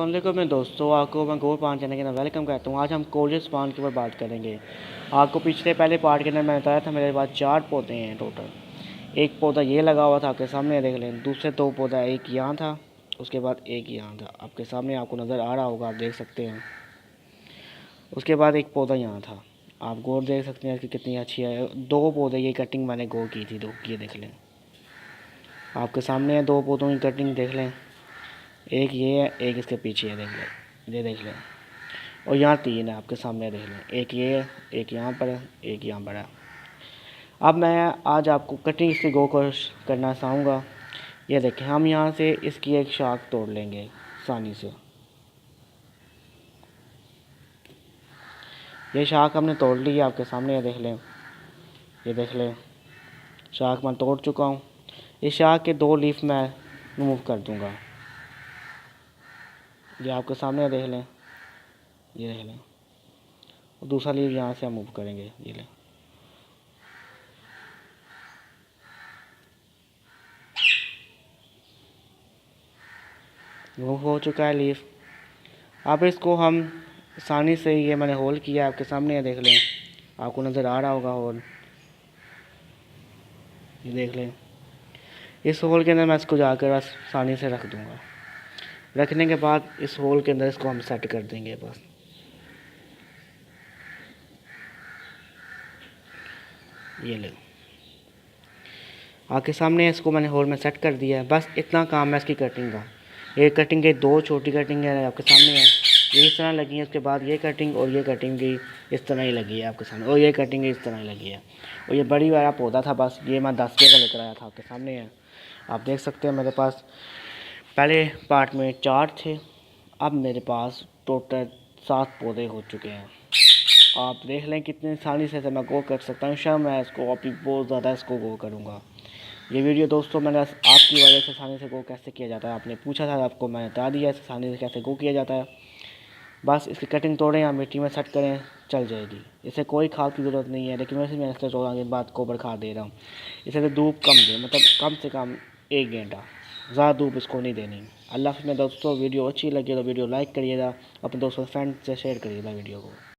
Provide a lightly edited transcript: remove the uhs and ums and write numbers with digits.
वालेकुम मैं दोस्तों, आपको मैं गोल्ड पान चैनल के अंदर वेलकम करता हूँ। आज हम कोलियस पान के ऊपर बात करेंगे। आपको पिछले पहले पार्ट के अंदर मैंने बताया था मेरे पास 4 पौधे हैं टोटल। एक पौधा ये लगा हुआ था, आपके सामने देख लें। दूसरे 2 पौधा, एक यहाँ था, उसके बाद एक यहाँ था, आपके सामने आपको नज़र आ रहा होगा, आप देख सकते हैं। उसके बाद एक पौधा यहाँ था, आप गौर देख सकते हैं कि कितनी अच्छी है। 2 पौधे ये कटिंग मैंने गो की थी, 2 ये देख लें, आपके सामने है। 2 पौधों की कटिंग देख लें, एक ये है, एक इसके पीछे है, देख लें, ये देख लें। और यहाँ 3 है, आपके सामने देख लें, एक ये है, एक यहाँ पर है, एक यहाँ पर है। अब मैं आज आपको कटिंग इसकी गो करना चाहूँगा। ये देखें, हम यहाँ से इसकी एक शाख तोड़ लेंगे आसानी से। ये शाख हमने तोड़ ली है, आपके सामने, ये देख लें, ये देख लें, शाख मैं तोड़ चुका हूँ। इस शाख के 2 लीफ मैं रिमूव कर दूँगा। ये आपके सामने देख लें, ये देख लें। और दूसरा लीफ यहाँ से हम मूव करेंगे, ये लें। मूव हो चुका है लीफ। अब इसको हम आसानी से, ये मैंने होल किया, आपके सामने है, देख लें, आपको नज़र आ रहा होगा होल, ये देख लें। इस होल के अंदर मैं इसको जाकर आसानी से रख दूँगा। रखने के बाद इस होल के अंदर इसको हम सेट कर देंगे बस। ये ले, आपके सामने इसको मैंने होल में सेट कर दिया है। बस इतना काम है इसकी कटिंग का। ये कटिंग है, 2 छोटी कटिंग है, आपके सामने है, ये इस तरह लगी है। उसके बाद ये कटिंग और ये कटिंग भी इस तरह ही लगी है आपके सामने, और ये कटिंग इस तरह ही लगी है। और ये बड़ी वाला पौधा था, बस ये मैं 10 रुपये का लेकर आया था, आपके सामने है, आप देख सकते हैं। मेरे पास पहले पार्ट में 4 थे, अब मेरे पास टोटल 7 पौधे हो चुके हैं। आप देख लें कितनी आसानी से मैं गो कर सकता हूँ। शायद मैं इसको अभी बहुत ज़्यादा इसको गो करूँगा। ये वीडियो दोस्तों मैंने आपकी वजह से आसानी से गो कैसे किया जाता है, आपने पूछा था, आपको मैंने बता दिया है आसानी से कैसे गो किया जाता है। बस इसकी कटिंग तोड़ें या मिट्टी में सेट करें, चल जाएगी। इसे कोई खाद की ज़रूरत नहीं है, लेकिन वैसे मैं इससे 14 दिन बाद गोबर खाद दे रहा हूँ। इसे तो धूप कम दे, मतलब कम से कम 1 घंटा, ज़्यादा धूप इसको नहीं देनी। अल्लाह हाफ़िज़ में दोस्तों, वीडियो अच्छी लगी तो वीडियो लाइक करिएगा, अपने दोस्तों फ्रेंड से शेयर करिएगा वीडियो को।